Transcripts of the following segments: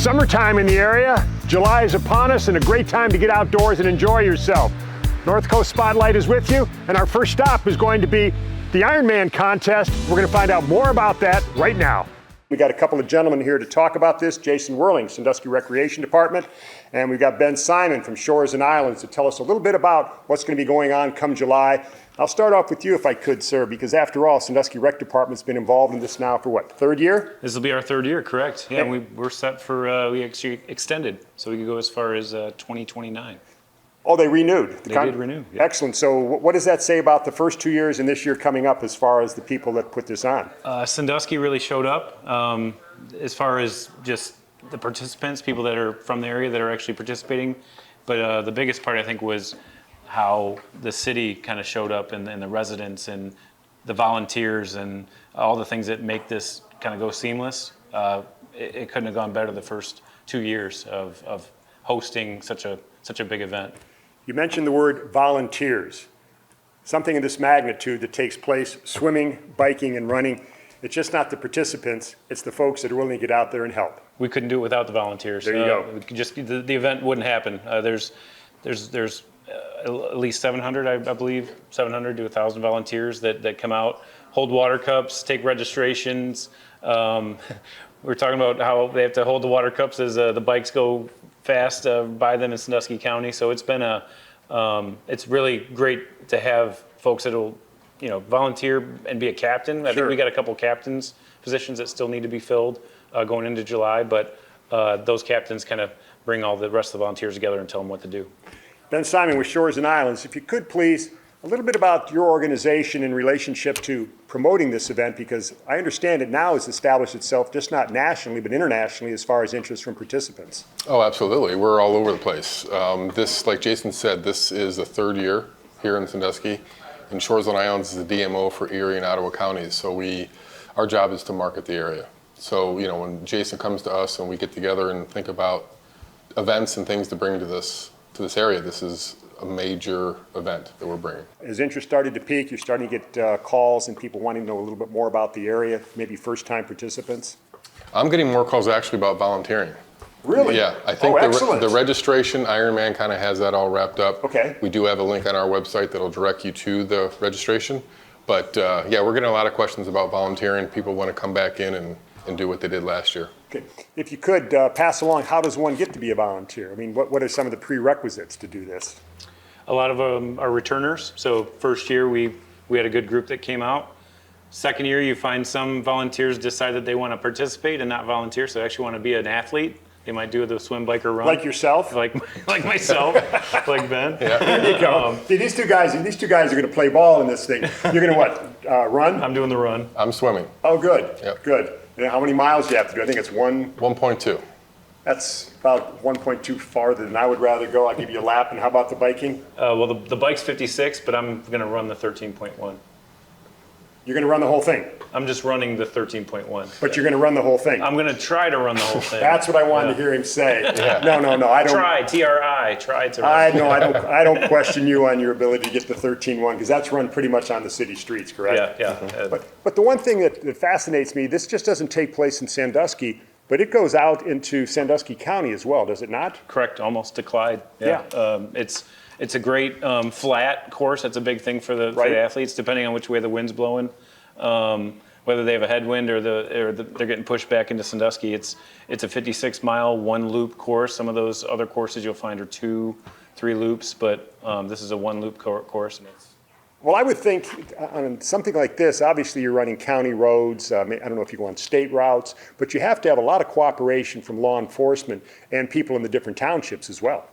Summertime in the area. July is upon us and a great time to get outdoors and enjoy yourself. North Coast Spotlight is with you, and our first stop is going to be the Ironman contest. We're going to find out more about that right now. We got a couple of gentlemen here to talk about this. Jason Whirling, Sandusky Recreation Department, and we've got Ben Simon from Shores and Islands to tell us a little bit about what's going to be going on come July. I'll start off with you if I could, sir, because after all, Sandusky Rec Department's been involved in this now for what, third year? This will be our third year, correct. Yeah, we're set for, we actually extended, so we could go as far as 2029. Oh, they renewed? They did renew. Yeah. Excellent. So what does that say about the first 2 years and this year coming up as far as the people that put this on? Sandusky really showed up as far as just the participants, people that are from the area that are actually participating. But the biggest part, I think, was how the city kind of showed up and the residents and the volunteers and all the things that make this kind of go seamless. It couldn't have gone better the first 2 years of hosting such a big event. You mentioned the word volunteers. Something of this magnitude that takes place, swimming, biking, and running. It's just not the participants, it's the folks that are willing to get out there and help. We couldn't do it without the volunteers. There you go. Just the event wouldn't happen. There's at least 700, I believe, 700 to 1,000 volunteers that come out, hold water cups, take registrations. We're talking about how they have to hold the water cups as the bikes go fast by them in Sandusky County. So it's been it's really great to have folks that'll, volunteer and be a captain. I think we got a couple captains positions that still need to be filled going into July, but those captains kind of bring all the rest of the volunteers together and tell them what to do. Ben Simon with Shores and Islands, if you could please, a little bit about your organization in relationship to promoting this event, because I understand it now has established itself just not nationally, but internationally as far as interest from participants. Oh, absolutely. We're all over the place. This, like Jason said, this is the third year here in Sandusky, and Shores and Islands is the DMO for Erie and Ottawa counties. So our job is to market the area. So, when Jason comes to us and we get together and think about events and things to bring to this area, this is a major event that we're bringing. As interest started to peak, you're starting to get calls and people wanting to know a little bit more about the area, maybe first-time participants? I'm getting more calls actually about volunteering. Really? Yeah, I think the registration, Ironman kind of has that all wrapped up. Okay. We do have a link on our website that'll direct you to the registration. But yeah, we're getting a lot of questions about volunteering. People want to come back in and do what they did last year. Okay. If you could pass along, how does one get to be a volunteer? I mean, what are some of the prerequisites to do this? A lot of them are returners. So first year we had a good group that came out. Second year you find some volunteers decide that they want to participate and not volunteer, so they actually want to be an athlete. They might do the swim, bike, or run. Like yourself? Like myself, like Ben. Yeah. There you go. See, these two guys are going to play ball in this thing. You're going to what, run? I'm doing the run. I'm swimming. Oh, good. Yep. Good. And how many miles do you have to do? I think it's 1.2. That's about 1.2 farther than I would rather go. I'll give you a lap. And how about the biking? Well, the bike's 56, but I'm going to run the 13.1. You're going to run the whole thing? I'm just running the 13.1. But you're going to run the whole thing? I'm going to try to run the whole thing. That's what I wanted to hear him say. Yeah. No, I don't. Try, T-R-I, try to run. I don't question you on your ability to get the 13.1, because that's run pretty much on the city streets, correct? Yeah. But the one thing that fascinates me, this just doesn't take place in Sandusky, but it goes out into Sandusky County as well, does it not? Correct, almost to Clyde. Yeah. It's a great flat course. That's a big thing for the athletes, depending on which way the wind's blowing. Whether they have a headwind or they're getting pushed back into Sandusky. It's a 56-mile, one-loop course. Some of those other courses you'll find are 2-3 loops, but this is a one-loop course. And Well, I would think on something like this, obviously you're running county roads. I don't know if you go on state routes, but you have to have a lot of cooperation from law enforcement and people in the different townships as well.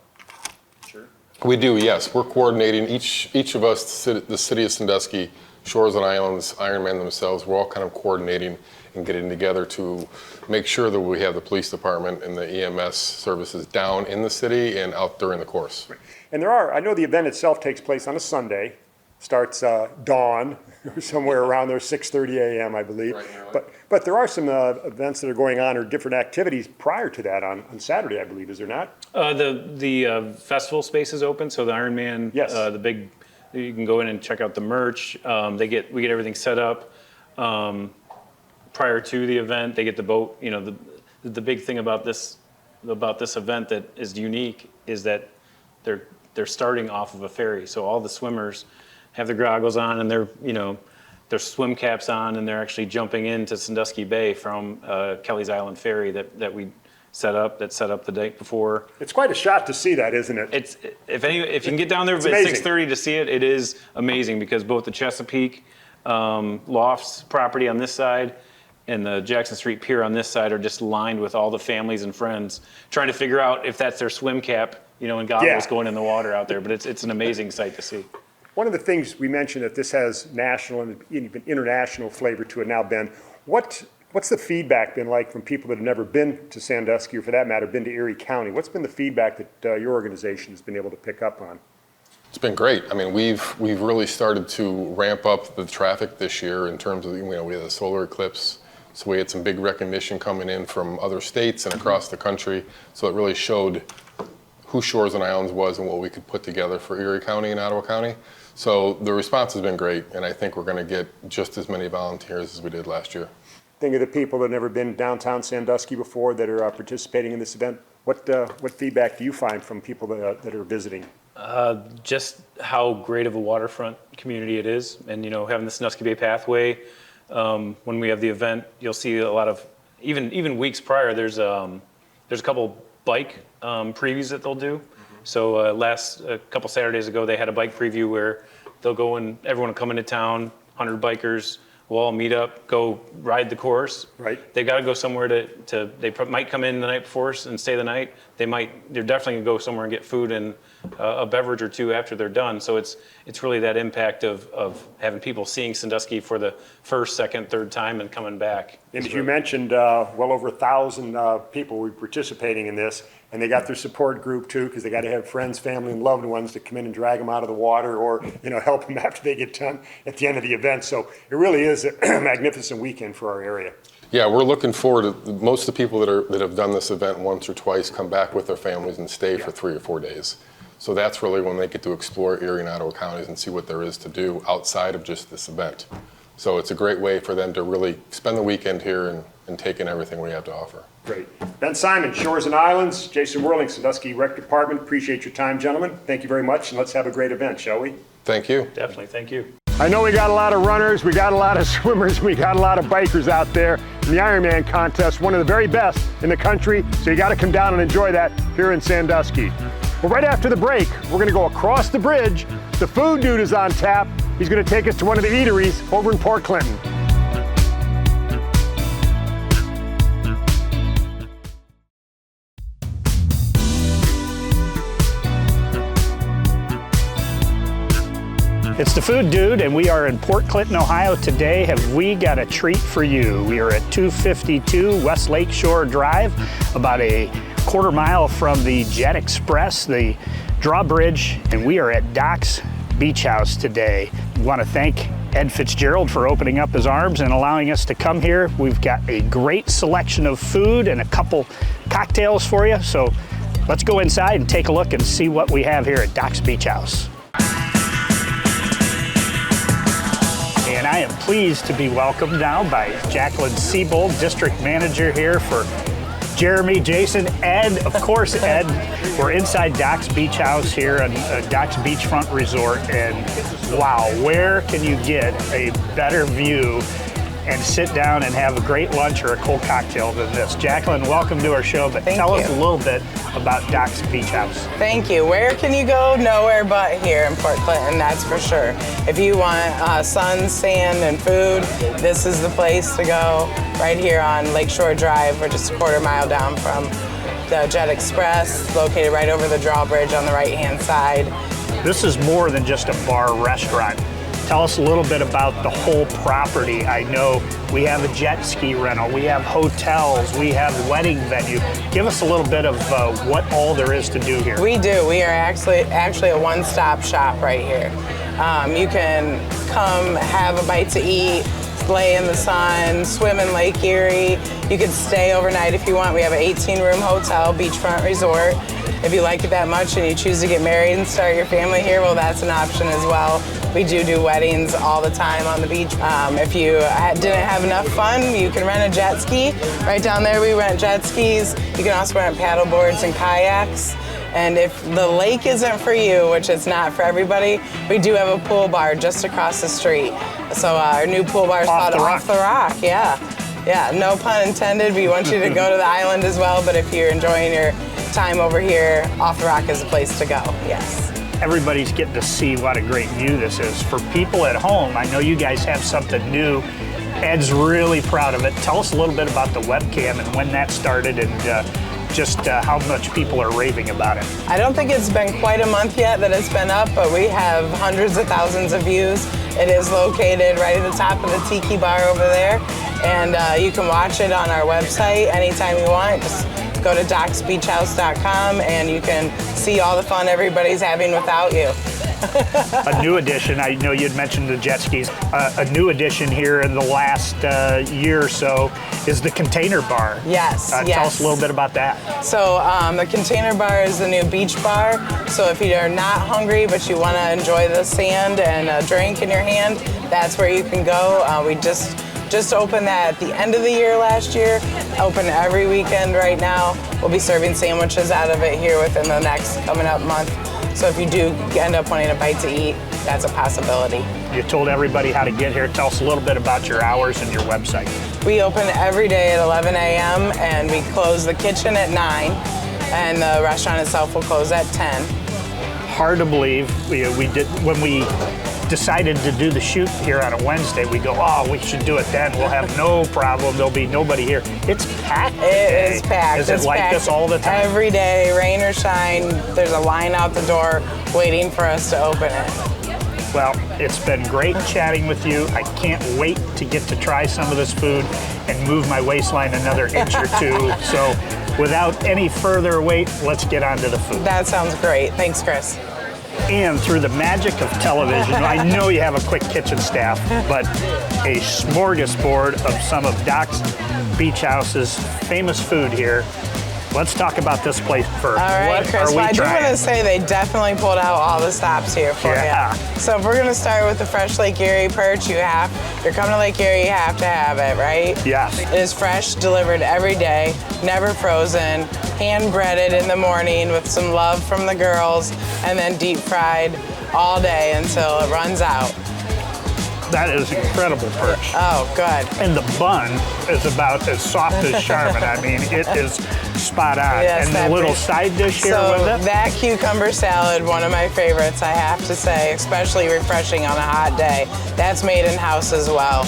Sure. We do, yes. We're coordinating, each of us, the city of Sandusky, Shores and Islands, Ironman themselves, we're all kind of coordinating and getting together to make sure that we have the police department and the EMS services down in the city and out during the course. And I know the event itself takes place on a Sunday, starts dawn, somewhere around there, 6:30 a.m., I believe. Right. But there are some events that are going on or different activities prior to that on Saturday, I believe, is there not? The festival space is open, so the Ironman, yes. The big, you can go in and check out the merch. We get everything set up prior to the event. They get the boat. The big thing about this about this event that is unique is that they're starting off of a ferry. So all the swimmers have their goggles on and their swim caps on, and they're actually jumping into Sandusky Bay from Kelly's Island Ferry that we set up the night before. It's quite a shot to see that, isn't it? If you can get down there at 6:30 to see it, it is amazing, because both the Chesapeake Lofts property on this side and the Jackson Street Pier on this side are just lined with all the families and friends trying to figure out if that's their swim cap, and goggles going in the water out there. But it's an amazing sight to see. One of the things we mentioned that this has national and even international flavor to it now, Ben. What's the feedback been like from people that have never been to Sandusky, or for that matter, been to Erie County? What's been the feedback that your organization has been able to pick up on? It's been great. I mean, we've really started to ramp up the traffic this year in terms of, we had a solar eclipse, so we had some big recognition coming in from other states and across the country. So it really showed who Shores and Islands was and what we could put together for Erie County and Ottawa County. So the response has been great, and I think we're going to get just as many volunteers as we did last year. Think of the people that have never been downtown Sandusky before that are participating in this event. What feedback do you find from people that are visiting? Just how great of a waterfront community it is, and having the Sandusky Bay Pathway. When we have the event, you'll see a lot of even weeks prior. There's a couple bike previews that they'll do. So a couple Saturdays ago, they had a bike preview where they'll go and everyone will come into town, 100 bikers. We'll all meet up, go ride the course. Right. They've got to go somewhere they might come in the night before and stay the night. They're definitely gonna go somewhere and get food and a beverage or two after they're done. So it's really that impact of having people seeing Sandusky for the first, second, third time and coming back. And as you mentioned, well over 1,000 people will be participating in this, and they got their support group too, because they got to have friends, family, and loved ones to come in and drag them out of the water, or help them after they get done at the end of the event. So it really is a magnificent weekend for our area. Yeah, we're looking forward to most of the people that have done this event once or twice come back with their families and stay for 3 or 4 days. So that's really when they get to explore Erie and Ottawa counties and see what there is to do outside of just this event. So it's a great way for them to really spend the weekend here and take in everything we have to offer. Great. Ben Simon, Shores and Islands. Jason Whirling, Sandusky Rec Department. Appreciate your time, gentlemen. Thank you very much, and let's have a great event, shall we? Thank you. Definitely, thank you. I know we got a lot of runners, we got a lot of swimmers, we got a lot of bikers out there in the Ironman contest, one of the very best in the country, so you got to come down and enjoy that here in Sandusky. Well, right after the break, we're going to go across the bridge. The food dude is on tap. He's going to take us to one of the eateries over in Port Clinton. It's the Food Dude, and we are in Port Clinton, Ohio today. Have we got a treat for you? We are at 252 West Lakeshore Drive, about a quarter mile from the Jet Express, the drawbridge, and we are at Doc's Beach House today. We want to thank Ed Fitzgerald for opening up his arms and allowing us to come here. We've got a great selection of food and a couple cocktails for you, so let's go inside and take a look and see what we have here at Doc's Beach House. And I am pleased to be welcomed now by Jacqueline Siebold, District Manager here for Jeremy, Jason, Ed. Of course, Ed. We're inside Doc's Beach House here at Doc's Beachfront Resort, and wow, where can you get a better view and sit down and have a great lunch or a cold cocktail than this? Jacqueline, welcome to our show, but tell us a little bit about Doc's Beach House. Thank you. Where can you go? Nowhere but here in Port Clinton, that's for sure. If you want sun, sand, and food, this is the place to go. Right here on Lakeshore Drive. We're just a quarter mile down from the Jet Express, located right over the drawbridge on the right-hand side. This is more than just a bar restaurant. Tell us a little bit about the whole property. I know we have a jet ski rental, we have hotels, we have wedding venue. Give us a little bit of what all there is to do here. We do. We are actually a one-stop shop right here. You can come have a bite to eat, lay in the sun, swim in Lake Erie. You can stay overnight if you want. We have an 18-room hotel, beachfront resort. If you like it that much and you choose to get married and start your family here, well, that's an option as well. We do weddings all the time on the beach. If you didn't have enough fun, you can rent a jet ski. Right down there, we rent jet skis. You can also rent paddle boards and kayaks. And if the lake isn't for you, which it's not for everybody, we do have a pool bar just across the street. So our new pool bar is called Off the Rock. Yeah, no pun intended. We want you to go to the island as well, but if you're enjoying your time over here, Off the Rock is the place to go, yes. Everybody's getting to see what a great view this is. For people at home, I know you guys have something new. Ed's really proud of it. Tell us a little bit about the webcam and when that started and just how much people are raving about it. I don't think it's been quite a month yet that it's been up, but we have hundreds of thousands of views. It is located right at the top of the Tiki Bar over there, and you can watch it on our website anytime you want. Just go to docsbeachhouse.com and you can see all the fun everybody's having without you. A new addition, I know you'd mentioned the jet skis, a new addition here in the last year or so is the Container Bar. Yes, Tell us a little bit about that. So the Container Bar is the new beach bar. So if you're not hungry but you want to enjoy the sand and a drink in your hand, that's where you can go. We just opened that at the end of the year last year. Open every weekend right now. We'll be serving sandwiches out of it here within the next coming up month. So if you do end up wanting a bite to eat, that's a possibility. You told everybody how to get here. Tell us a little bit about your hours and your website. We open every day at 11 a.m. and we close the kitchen at 9, and the restaurant itself will close at 10. Hard to believe. We did when we decided to do the shoot here on a Wednesday, we go, oh, we should do it then. We'll have no problem. There'll be nobody here. It's packed today. It is packed. Is it like this all the time? Every day, rain or shine, there's a line out the door waiting for us to open it. Well, it's been great chatting with you. I can't wait to get to try some of this food and move my waistline another inch or two. So without any further wait, let's get on to the food. That sounds great. Thanks, Chris. And through the magic of television, I know you have a quick kitchen staff, but a smorgasbord of some of Doc's Beach House's famous food here. Let's talk about this place first. All right, what Chris. are we Well, I do trying? want to say they definitely pulled out all the stops here for you. So if we're going to start with the fresh Lake Erie perch, you're coming to Lake Erie, you have to have it, right? Yes. It is fresh, delivered every day, never frozen, hand breaded in the morning with some love from the girls, and then deep fried all day until it runs out. That is incredible perch. Oh, good. And the bun is about as soft as Charmin. I mean, it is spot on. Yes, and the little side dish here so with it? that cucumber salad, one of my favorites, I have to say, especially refreshing on a hot day. That's made in-house as well.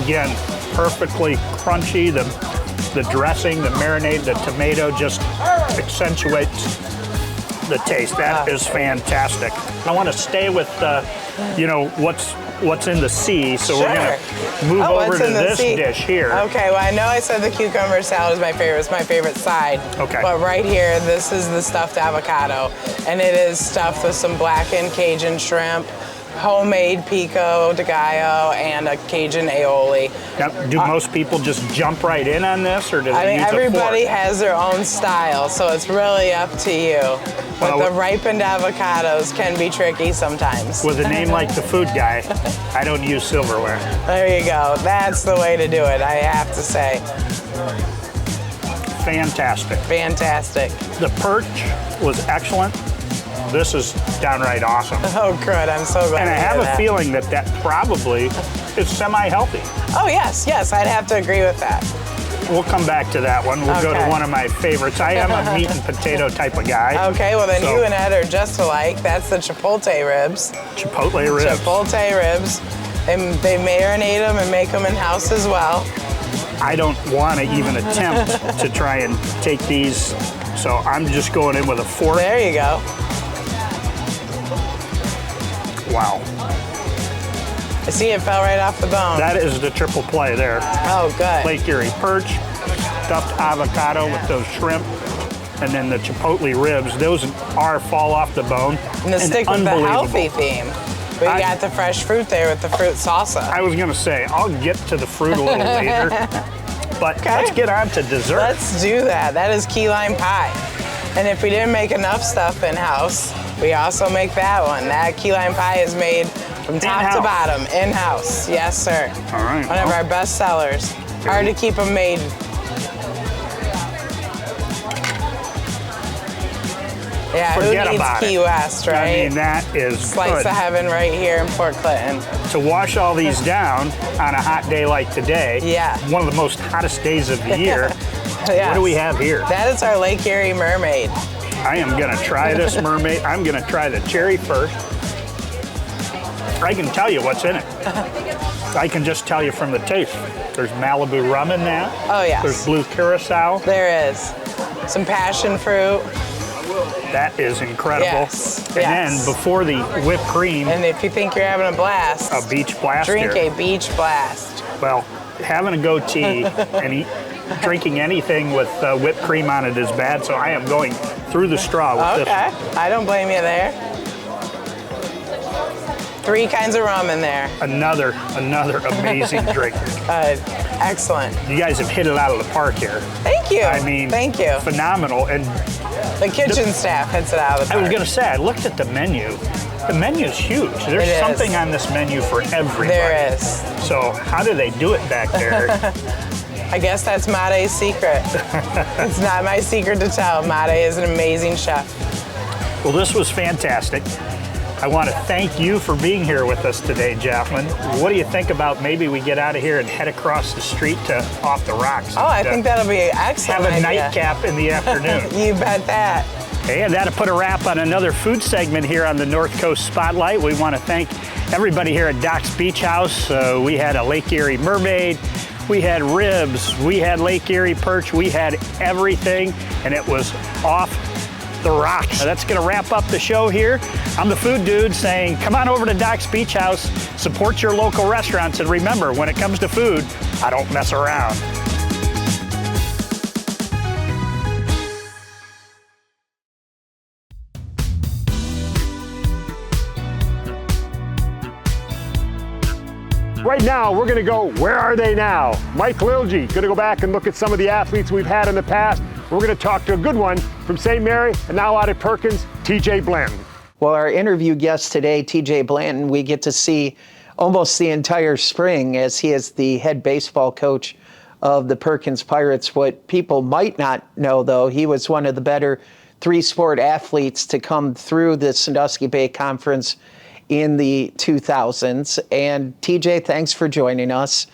Again, perfectly crunchy. The dressing, the marinade, the tomato just accentuates the taste. That is fantastic. I want to stay with, what's in the sea. So we're going to move over to this dish here. Okay, well, I know I said the cucumber salad is my favorite. It's my favorite side. Okay. But right here, this is the stuffed avocado. And it is stuffed with some blackened Cajun shrimp, homemade pico de gallo, and a Cajun aioli. Now, do most people just jump right in on this, or do they use a fork? Everybody has their own style, so it's really up to you. But the ripened avocados can be tricky sometimes. With a name like the food guy, I don't use silverware. There you go. That's the way to do it, I have to say. Fantastic. Fantastic. The perch was excellent. This is downright awesome. Oh, good. I'm so glad. And I to hear have a that. feeling that probably is semi-healthy. Oh, yes, I'd have to agree with that. We'll come back to that one. We'll go to one of my favorites. I am a meat and potato type of guy. Okay, well then you and Ed are just alike. That's the chipotle ribs. Chipotle ribs. Chipotle ribs. They marinate them and make them in-house as well. I don't want to even attempt to try and take these, so I'm just going in with a fork. There you go. Wow. I see it fell right off the bone. That is the triple play there. Oh, good. Lake Erie perch, stuffed avocado with those shrimp, and then the chipotle ribs. Those fall off the bone. And to stick with the healthy theme, we got the fresh fruit there with the fruit salsa. I was going to say, I'll get to the fruit a little later, But Okay. let's get on to dessert. Let's do that. That is key lime pie. And if we didn't make enough stuff in-house, we also make that one. That key lime pie is made from top In-house. to bottom, in-house. Yes, sir. All right. One of our best sellers. Hard to keep them made. Yeah, Forget who needs about Key it. West, right? I mean, that is Slice good. of heaven right here in Port Clinton. To wash all these down on a hot day like today, Yeah. one of the most hottest days of the year, Yes. what do we have here? That is our Lake Erie Mermaid. I am gonna try this mermaid. I'm gonna try the cherry first. I can tell you what's in it. I can just tell you from the taste. There's Malibu rum in that. Oh, yes. There's blue curacao. There is. Some passion fruit. That is incredible. Yes, And yes. then before the whipped cream, And if you think you're having a blast, a beach blast drink here. a beach blast. Well, having a goatee and drinking anything with whipped cream on it is bad, so I am going through the straw with Okay, this. I don't blame you there. 3 kinds of rum in there. Another amazing drink. Excellent. You guys have hit it out of the park here. Thank you. I mean, thank you. phenomenal. And The kitchen staff hits it out of the I park. was gonna say, I looked at the menu. The menu's huge. There's It is. something on this menu for everybody. There is. So how do they do it back there? I guess that's Made's secret. It's not my secret to tell. Made is an amazing chef. Well, this was fantastic. I want to thank you for being here with us today, Jacqueline. What do you think about maybe we get out of here and head across the street to Off the Rocks? Oh, I think that'll be an excellent have a idea. nightcap in the afternoon. You bet that. And that'll put a wrap on another food segment here on the North Coast Spotlight. We want to thank everybody here at Doc's Beach House. We had a Lake Erie Mermaid, we had ribs, we had Lake Erie perch, we had everything, and it was off the rocks. That's going to wrap up the show here. I'm the food dude saying, come on over to Doc's Beach House, support your local restaurants, and remember, when it comes to food, I don't mess around. Right now, we're going to go, where are they now? Mike Lilgy, going to go back and look at some of the athletes we've had in the past. We're going to talk to a good one from St. Mary and now out at Perkins, TJ Blanton. Well, our interview guest today, TJ Blanton, we get to see almost the entire spring as he is the head baseball coach of the Perkins Pirates. What people might not know, though, he was one of the better 3-sport athletes to come through the Sandusky Bay Conference in the 2000s. And TJ, thanks for joining us.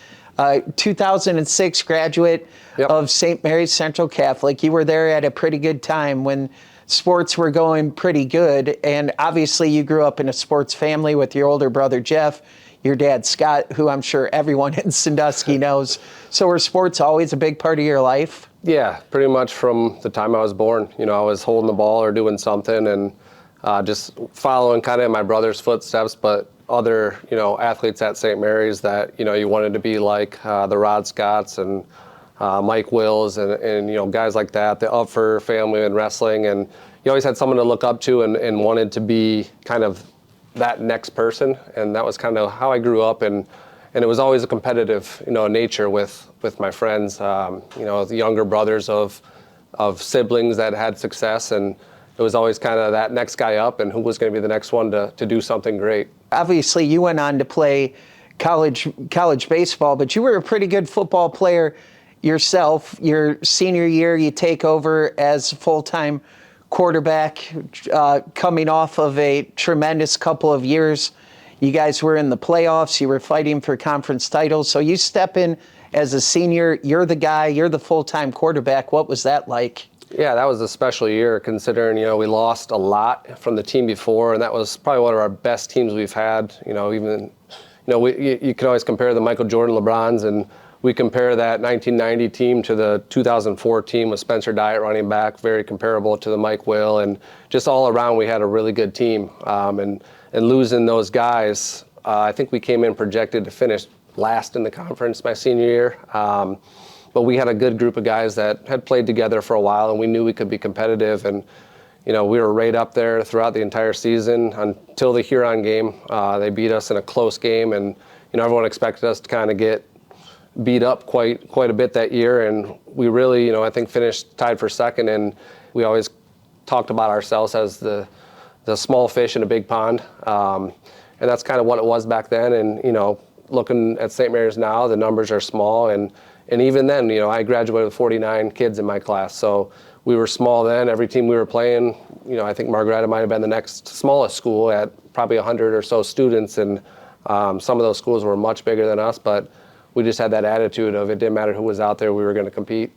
2006 graduate of St. Mary's Central Catholic. You were there at a pretty good time when sports were going pretty good. And obviously you grew up in a sports family with your older brother, Jeff, your dad, Scott, who I'm sure everyone in Sandusky knows. So were sports always a big part of your life? Yeah, pretty much from the time I was born. You know, I was holding the ball or doing something and just following kind of in my brother's footsteps, but other, you know, athletes at St. Mary's that, you know, you wanted to be like the Rod Scotts and Mike Wills and, you know, guys like that, the Upfer family in wrestling. And you always had someone to look up to and wanted to be kind of that next person. And that was kind of how I grew up. And it was always a competitive, you know, nature with my friends, you know, the younger brothers of siblings that had success. And it was always kind of that next guy up and who was going to be the next one to do something great. Obviously, you went on to play college baseball, but you were a pretty good football player yourself. Your senior year, you take over as full-time quarterback, coming off of a tremendous couple of years. You guys were in the playoffs. You were fighting for conference titles. So you step in as a senior. You're the guy. You're the full-time quarterback. What was that like? Yeah, that was a special year considering, you know, we lost a lot from the team before, and that was probably one of our best teams we've had. You know, even, you know, you can always compare the Michael Jordan LeBrons, and we compare that 1990 team to the 2004 team with Spencer Dyatt running back, very comparable to the Mike Will, and just all around we had a really good team. And losing those guys, I think we came in projected to finish last in the conference my senior year. But we had a good group of guys that had played together for a while, and we knew we could be competitive. And, you know, we were right up there throughout the entire season until the Huron game. They beat us in a close game, and, you know, everyone expected us to kind of get beat up quite a bit that year, and we really, I think finished tied for second, and we always talked about ourselves as the small fish in a big pond, and that's kind of what it was back then. And looking at St. Mary's now, the numbers are small, and even then, I graduated with 49 kids in my class, so we were small then. Every team we were playing, I think Margaretta might have been the next smallest school at probably 100 or so students, and some of those schools were much bigger than us, but we just had that attitude of it didn't matter who was out there, we were going to compete.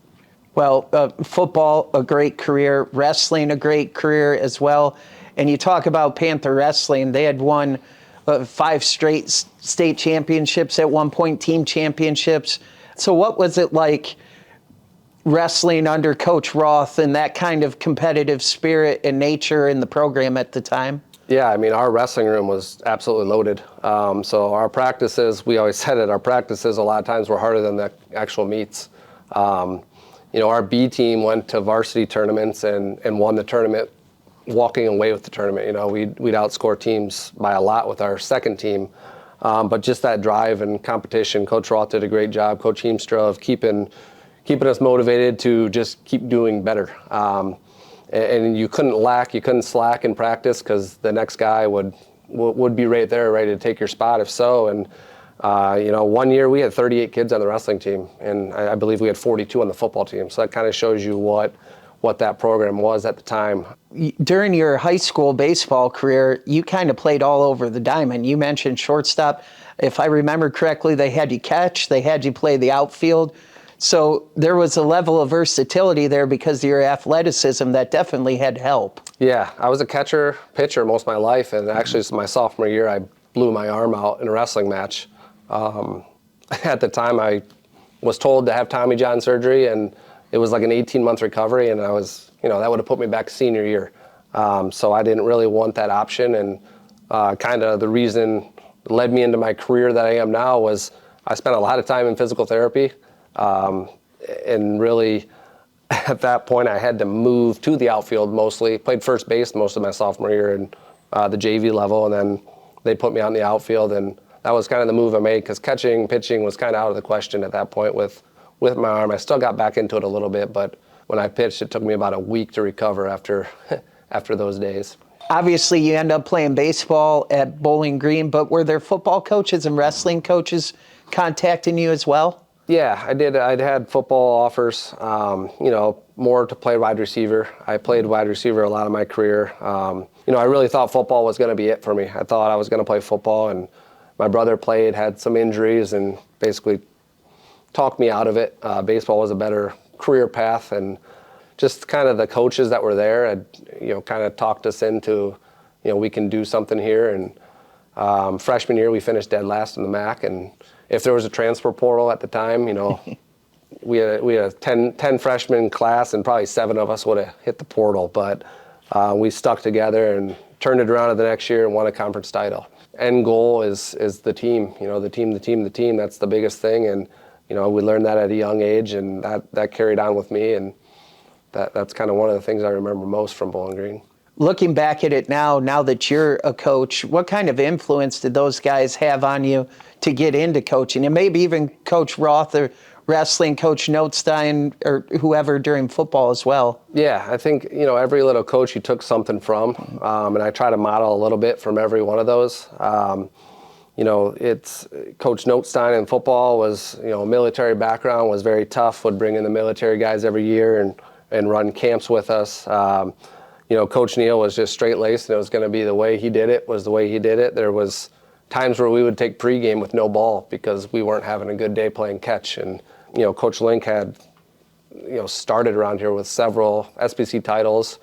Well, football, a great career, wrestling, a great career as well. And you talk about Panther Wrestling, they had won 5 straight state championships at one point, team championships. So what was it like wrestling under Coach Roth and that kind of competitive spirit and nature in the program at the time? Yeah, I mean, our wrestling room was absolutely loaded. So our practices, we always said it, our practices a lot of times were harder than the actual meets. Our B team went to varsity tournaments and won the tournament, walking away with the tournament. We'd outscore teams by a lot with our second team. But just that drive and competition, Coach Roth did a great job, Coach Heemstra, of keeping us motivated to just keep doing better. And you couldn't slack in practice, because the next guy would be right there ready to take your spot if so. And one year we had 38 kids on the wrestling team, and I believe we had 42 on the football team. So that kind of shows you what that program was at the time. During your high school baseball career, you kind of played all over the diamond. You mentioned shortstop. If I remember correctly, they had you catch, they had you play the outfield. So there was a level of versatility there because of your athleticism that definitely had help. Yeah, I was a catcher, pitcher most of my life, and actually my sophomore year I blew my arm out in a wrestling match. At the time I was told to have Tommy John surgery, and it was like an 18-month recovery, and I was, that would have put me back senior year. So I didn't really want that option, and kind of the reason led me into my career that I am now was I spent a lot of time in physical therapy. And really, at that point, I had to move to the outfield mostly. Played first base most of my sophomore year in the JV level, and then they put me on the outfield, and that was kind of the move I made, because catching, pitching was kind of out of the question at that point with my arm. I still got back into it a little bit, but when I pitched, it took me about a week to recover after those days. Obviously, you end up playing baseball at Bowling Green, but were there football coaches and wrestling coaches contacting you as well? Yeah, I did. I'd had football offers, more to play wide receiver. I played wide receiver a lot of my career. I really thought football was going to be it for me. I thought I was going to play football, and my brother had some injuries, and basically talked me out of it. Baseball was a better career path, and just kind of the coaches that were there had, kind of talked us into, we can do something here. And freshman year, we finished dead last in the MAC, and if there was a transfer portal at the time, we had a 10 freshman class, and probably 7 of us would have hit the portal. But we stuck together and turned it around the next year and won a conference title. End goal is the team, the team. That's the biggest thing. And, we learned that at a young age, and that carried on with me. And that's kind of one of the things I remember most from Bowling Green. Looking back at it now that you're a coach, what kind of influence did those guys have on you to get into coaching? And maybe even Coach Roth or wrestling, Coach Notstein, or whoever during football as well. Yeah, I think, every little coach you took something from, and I try to model a little bit from every one of those. It's Coach Notstein in football was, military background, was very tough, would bring in the military guys every year and run camps with us. Coach Neal was just straight-laced, and it was going to be the way he did it was the way he did it. There was times where we would take pregame with no ball because we weren't having a good day playing catch. And, Coach Link had, started around here with several SBC titles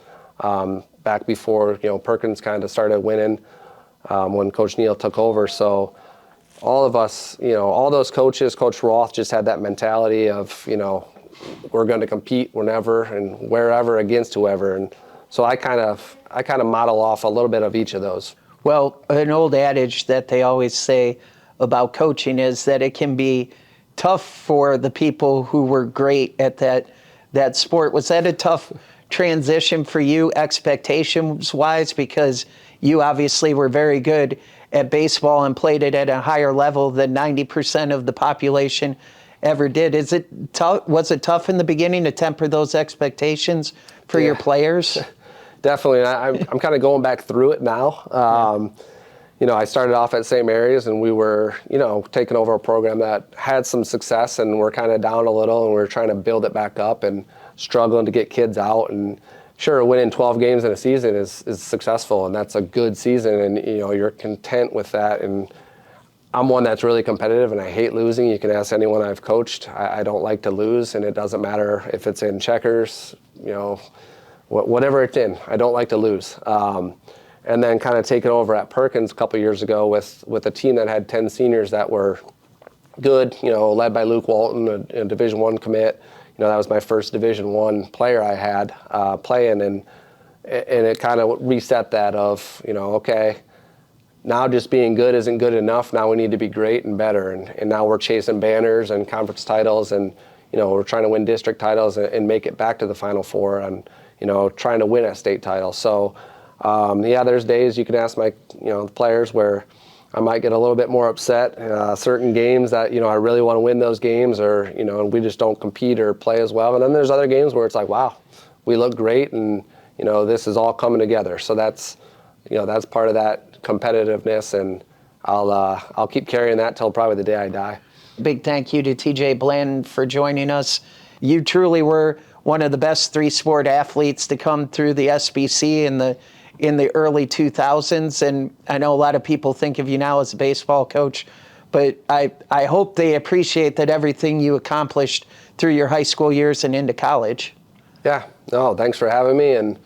back before, Perkins kind of started winning when Coach Neal took over. So all of us, all those coaches, Coach Roth just had that mentality of, we're going to compete whenever and wherever against whoever. And so I kind of model off a little bit of each of those. Well, an old adage that they always say about coaching is that it can be tough for the people who were great at that sport. Was that a tough transition for you expectations-wise? Because you obviously were very good at baseball and played it at a higher level than 90% of the population. ever did. Is it tough? Was it tough in the beginning to temper those expectations for your players? Definitely. I'm kind of going back through it now. You know, I started off at St. Mary's, and we were, you know, taking over a program that had some success, and we're kind of down a little, and we're trying to build it back up and struggling to get kids out. And sure, winning 12 games in a season is successful, and that's a good season, and, you know, you're content with that. And I'm one that's really competitive, and I hate losing. You can ask anyone I've coached. I don't like to lose, and it doesn't matter if it's in checkers, you know, whatever it's in. I don't like to lose. And then kind of taking over at Perkins a couple years ago with a team that had 10 seniors that were good, you know, led by Luke Walton, a Division I commit. You know, that was my first Division I player I had playing, and it kind of reset that of, you know, okay, now just being good isn't good enough. Now we need to be great and better. And now we're chasing banners and conference titles, and, you know, we're trying to win district titles and make it back to the Final Four, and, you know, trying to win a state title. So, yeah, there's days you can ask my, you know, players where I might get a little bit more upset. Certain games that, you know, I really want to win those games, or, you know, and we just don't compete or play as well. And then there's other games where it's like, wow, we look great, and, you know, this is all coming together. So that's, you know, that's part of that competitiveness, and I'll keep carrying that till probably the day I die. Big thank you to TJ Blanton for joining us. You truly were one of the best three-sport athletes to come through the SBC in the early 2000s, and I know a lot of people think of you now as a baseball coach, but I hope they appreciate that everything you accomplished through your high school years and into college. Yeah, no, thanks for having me, and,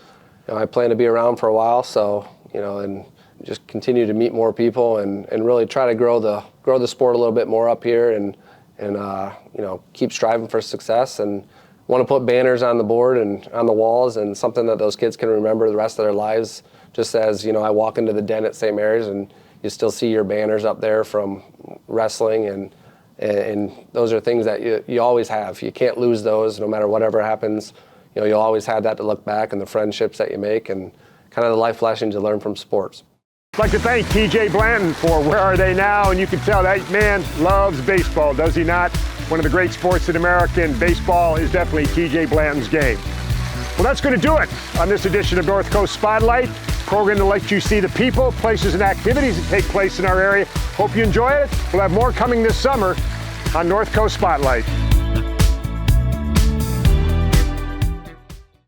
you know, I plan to be around for a while, so, you know, and just continue to meet more people and really try to grow the sport a little bit more up here, and you know, keep striving for success, and want to put banners on the board and on the walls, and something that those kids can remember the rest of their lives. Just as, you know, I walk into the den at St. Mary's, and you still see your banners up there from wrestling, and those are things that you always have. You can't lose those, no matter whatever happens. You know, you'll always have that to look back, and the friendships that you make, and kind of the life lessons you learn from sports. I'd like to thank TJ Blanton for Where Are They Now? And you can tell that man loves baseball, does he not? One of the great sports in America, and baseball is definitely TJ Blanton's game. Well, that's going to do it on this edition of North Coast Spotlight, program that lets you see the people, places, and activities that take place in our area. Hope you enjoy it. We'll have more coming this summer on North Coast Spotlight.